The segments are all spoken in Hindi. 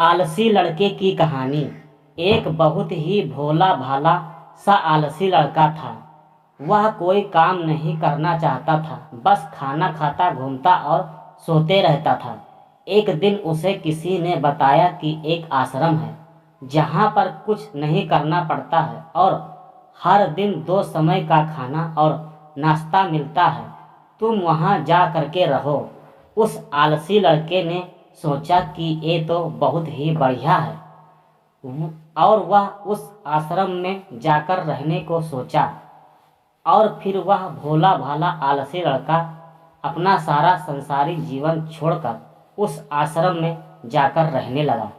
आलसी लड़के की कहानी। एक बहुत ही भोला भाला सा आलसी लड़का था। वह कोई काम नहीं करना चाहता था, बस खाना खाता घूमता और सोते रहता था। एक दिन उसे किसी ने बताया कि एक आश्रम है जहाँ पर कुछ नहीं करना पड़ता है और हर दिन 2 समय का खाना और नाश्ता मिलता है। तुम वहाँ जा करके रहो। उस आलसी लड़के ने सोचा कि ये तो बहुत ही बढ़िया है और वह उस आश्रम में जाकर रहने को सोचा। और फिर वह भोला भाला आलसी लड़का अपना सारा संसारी जीवन छोड़कर उस आश्रम में जाकर रहने लगा।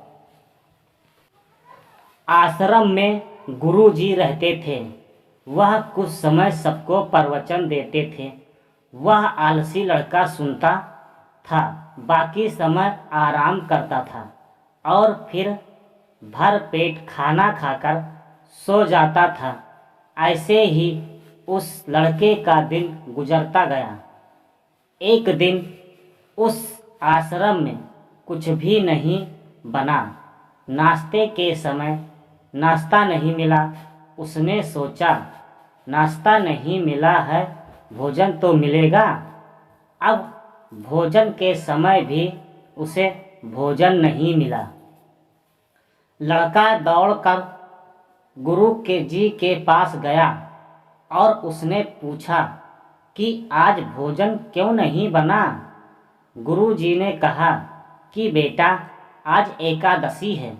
आश्रम में गुरुजी रहते थे। वह कुछ समय सबको प्रवचन देते थे। वह आलसी लड़का सुनता था, बाकी समय आराम करता था और फिर भर पेट खाना खाकर सो जाता था। ऐसे ही उस लड़के का दिन गुजरता गया। एक दिन उस आश्रम में कुछ भी नहीं बना। नाश्ते के समय नाश्ता नहीं मिला। उसने सोचा, नाश्ता नहीं मिला है, भोजन तो मिलेगा। अब भोजन के समय भी उसे भोजन नहीं मिला। लड़का दौड़कर गुरु के जी के पास गया और उसने पूछा कि आज भोजन क्यों नहीं बना। गुरु जी ने कहा कि बेटा, आज एकादशी है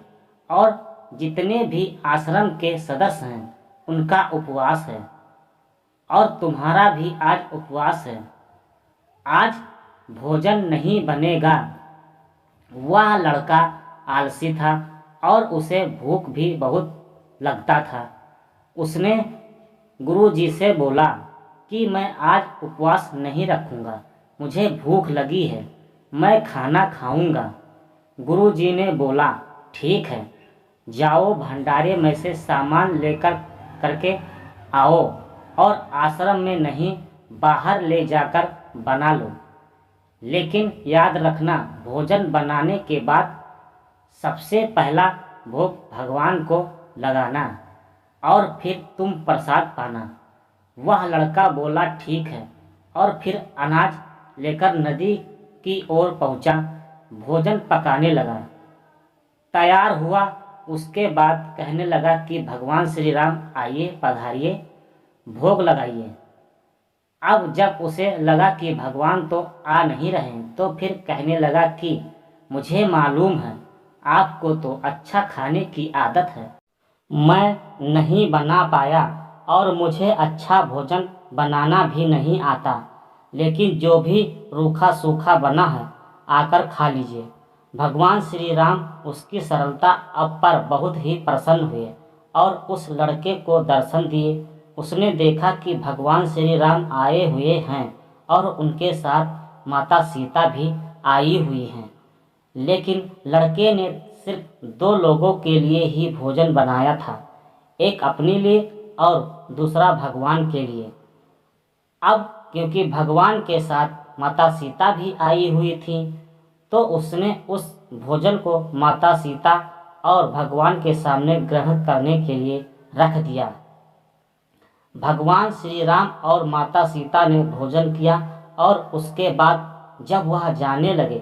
और जितने भी आश्रम के सदस्य हैं उनका उपवास है और तुम्हारा भी आज उपवास है। आज भोजन नहीं बनेगा। वह लड़का आलसी था और उसे भूख भी बहुत लगता था। उसने गुरुजी से बोला कि मैं आज उपवास नहीं रखूँगा, मुझे भूख लगी है, मैं खाना खाऊंगा। गुरुजी ने बोला, ठीक है, जाओ भंडारे में से सामान लेकर करके आओ और आश्रम में नहीं बाहर ले जाकर बना लो। लेकिन याद रखना, भोजन बनाने के बाद सबसे पहला भोग भगवान को लगाना और फिर तुम प्रसाद पाना। वह लड़का बोला, ठीक है, और फिर अनाज लेकर नदी की ओर पहुंचा। भोजन पकाने लगा। तैयार हुआ। उसके बाद कहने लगा कि भगवान श्री राम आइए, पधारिए, भोग लगाइए। अब जब उसे लगा कि भगवान तो आ नहीं रहे तो फिर कहने लगा कि मुझे मालूम है आपको तो अच्छा खाने की आदत है, मैं नहीं बना पाया और मुझे अच्छा भोजन बनाना भी नहीं आता, लेकिन जो भी रूखा सूखा बना है आकर खा लीजिए। भगवान श्री राम उसकी सरलता अब पर बहुत ही प्रसन्न हुए और उस लड़के को दर्शन दिए। उसने देखा कि भगवान श्री राम आए हुए हैं और उनके साथ माता सीता भी आई हुई हैं। लेकिन लड़के ने सिर्फ 2 लोगों के लिए ही भोजन बनाया था, एक अपने लिए और दूसरा भगवान के लिए। अब क्योंकि भगवान के साथ माता सीता भी आई हुई थी तो उसने उस भोजन को माता सीता और भगवान के सामने ग्रहण करने के लिए रख दिया। भगवान श्री राम और माता सीता ने भोजन किया और उसके बाद जब वह जाने लगे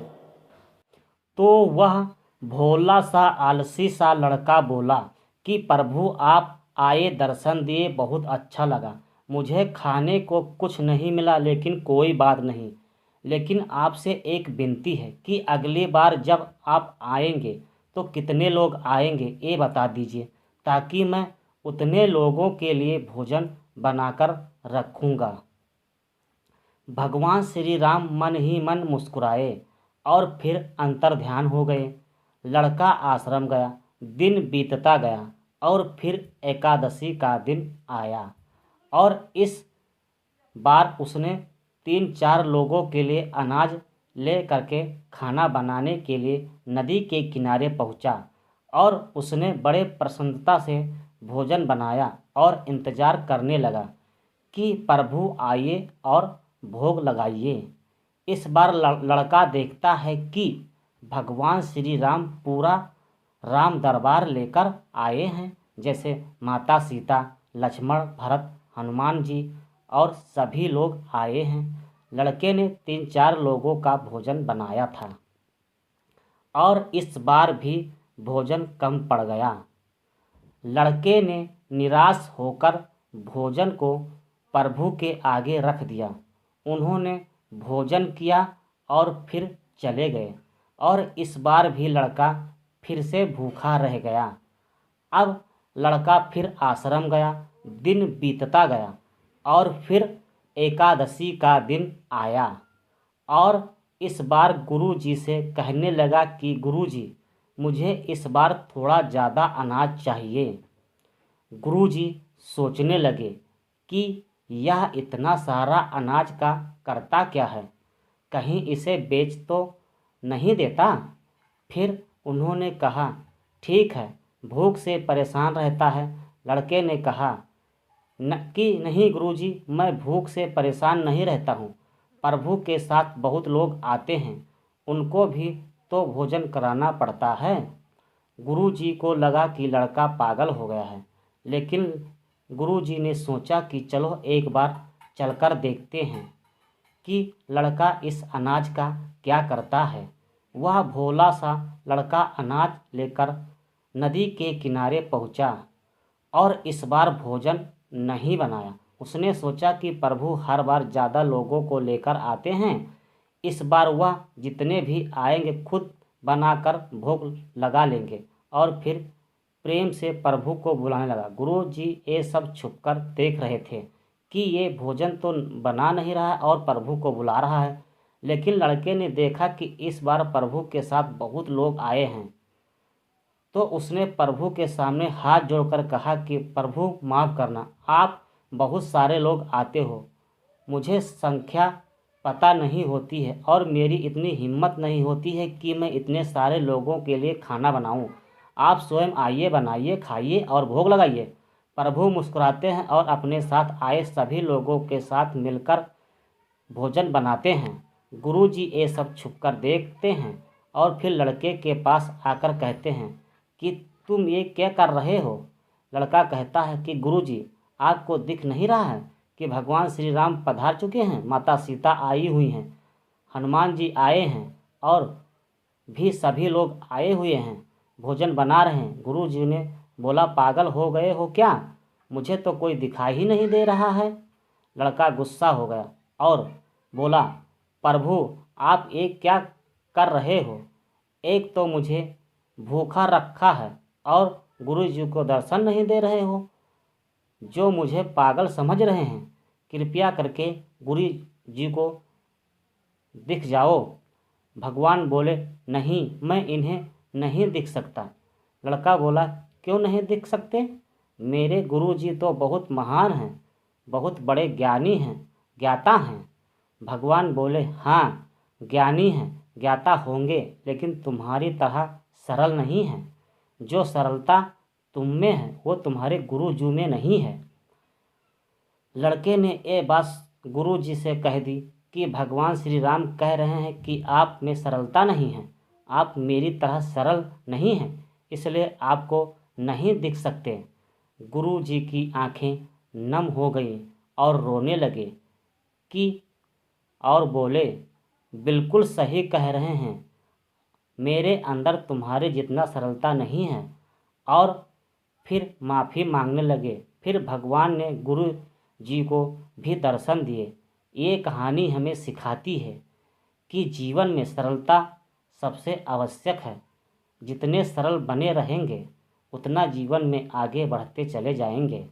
तो वह भोला सा आलसी सा लड़का बोला कि प्रभु, आप आए, दर्शन दिए, बहुत अच्छा लगा। मुझे खाने को कुछ नहीं मिला, लेकिन कोई बात नहीं। लेकिन आपसे एक विनती है कि अगली बार जब आप आएंगे तो कितने लोग आएंगे ये बता दीजिए, ताकि मैं उतने लोगों के लिए भोजन बनाकर रखूँगा। भगवान श्री राम मन ही मन मुस्कुराए और फिर अंतर्ध्यान हो गए। लड़का आश्रम गया। दिन बीतता गया और फिर एकादशी का दिन आया और इस बार उसने 3-4 लोगों के लिए अनाज ले करके खाना बनाने के लिए नदी के किनारे पहुंचा और उसने बड़े प्रसन्नता से भोजन बनाया और इंतज़ार करने लगा कि प्रभु आइए और भोग लगाइए। इस बार लड़का देखता है कि भगवान श्री राम पूरा राम दरबार लेकर आए हैं, जैसे माता सीता, लक्ष्मण, भरत, हनुमान जी और सभी लोग आए हैं। लड़के ने 3-4 लोगों का भोजन बनाया था और इस बार भी भोजन कम पड़ गया। लड़के ने निराश होकर भोजन को प्रभु के आगे रख दिया। उन्होंने भोजन किया और फिर चले गए और इस बार भी लड़का फिर से भूखा रह गया। अब लड़का फिर आश्रम गया। दिन बीतता गया और फिर एकादशी का दिन आया और इस बार गुरुजी से कहने लगा कि गुरुजी, मुझे इस बार थोड़ा ज़्यादा अनाज चाहिए। गुरुजी सोचने लगे कि यह इतना सारा अनाज का करता क्या है, कहीं इसे बेच तो नहीं देता। फिर उन्होंने कहा, ठीक है, भूख से परेशान रहता है। लड़के ने कहा कि नहीं गुरुजी, मैं भूख से परेशान नहीं रहता हूँ। प्रभु के साथ बहुत लोग आते हैं, उनको भी तो भोजन कराना पड़ता है। गुरुजी को लगा कि लड़का पागल हो गया है, लेकिन गुरुजी ने सोचा कि चलो एक बार चलकर देखते हैं कि लड़का इस अनाज का क्या करता है। वह भोला सा लड़का अनाज लेकर नदी के किनारे पहुंचा और इस बार भोजन नहीं बनाया। उसने सोचा कि प्रभु हर बार ज़्यादा लोगों को लेकर आते हैं, इस बार वह जितने भी आएंगे खुद बनाकर भोग लगा लेंगे और फिर प्रेम से प्रभु को बुलाने लगा। गुरु जी ये सब छुपकर देख रहे थे कि ये भोजन तो बना नहीं रहा है और प्रभु को बुला रहा है। लेकिन लड़के ने देखा कि इस बार प्रभु के साथ बहुत लोग आए हैं, तो उसने प्रभु के सामने हाथ जोड़कर कहा कि प्रभु माफ़ करना, आप बहुत सारे लोग आते हो, मुझे संख्या पता नहीं होती है और मेरी इतनी हिम्मत नहीं होती है कि मैं इतने सारे लोगों के लिए खाना बनाऊं। आप स्वयं आइए, बनाइए, खाइए और भोग लगाइए। प्रभु मुस्कुराते हैं और अपने साथ आए सभी लोगों के साथ मिलकर भोजन बनाते हैं। गुरुजी ये सब छुपकर देखते हैं और फिर लड़के के पास आकर कहते हैं कि तुम ये क्या कर रहे हो। लड़का कहता है कि गुरुजी, आपको दिख नहीं रहा है कि भगवान श्री राम पधार चुके हैं, माता सीता आई हुई हैं, हनुमान जी आए हैं और भी सभी लोग आए हुए हैं, भोजन बना रहे हैं। गुरुजी ने बोला, पागल हो गए हो क्या, मुझे तो कोई दिखाई ही नहीं दे रहा है। लड़का गुस्सा हो गया और बोला, प्रभु आप ये क्या कर रहे हो, एक तो मुझे भूखा रखा है और गुरुजी को दर्शन नहीं दे रहे हो, जो मुझे पागल समझ रहे हैं, कृपया करके गुरु जी को दिख जाओ। भगवान बोले, नहीं, मैं इन्हें नहीं दिख सकता। लड़का बोला, क्यों नहीं दिख सकते, मेरे गुरु जी तो बहुत महान हैं, बहुत बड़े ज्ञानी हैं, ज्ञाता हैं। भगवान बोले, हाँ ज्ञानी हैं, ज्ञाता होंगे, लेकिन तुम्हारी तरह सरल नहीं हैं। जो सरलता तुम में है वो तुम्हारे गुरु जी में नहीं है। लड़के ने ये बात गुरु जी से कह दी कि भगवान श्री राम कह रहे हैं कि आप में सरलता नहीं है, आप मेरी तरह सरल नहीं हैं, इसलिए आपको नहीं दिख सकते। गुरु जी की आंखें नम हो गईं और रोने लगे कि और बोले, बिल्कुल सही कह रहे हैं, मेरे अंदर तुम्हारे जितना सरलता नहीं है। और फिर माफ़ी मांगने लगे। फिर भगवान ने गुरु जी को भी दर्शन दिए। ये कहानी हमें सिखाती है कि जीवन में सरलता सबसे आवश्यक है। जितने सरल बने रहेंगे उतना जीवन में आगे बढ़ते चले जाएंगे।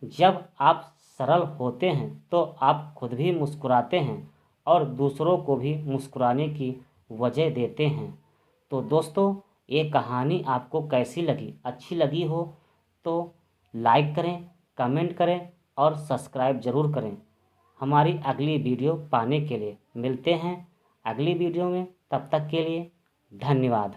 जब आप सरल होते हैं तो आप खुद भी मुस्कुराते हैं और दूसरों को भी मुस्कुराने की वजह देते हैं। तो दोस्तों, ये कहानी आपको कैसी लगी, अच्छी लगी हो तो लाइक करें, कमेंट करें और सब्सक्राइब ज़रूर करें। हमारी अगली वीडियो पाने के लिए मिलते हैं अगली वीडियो में। तब तक के लिए धन्यवाद।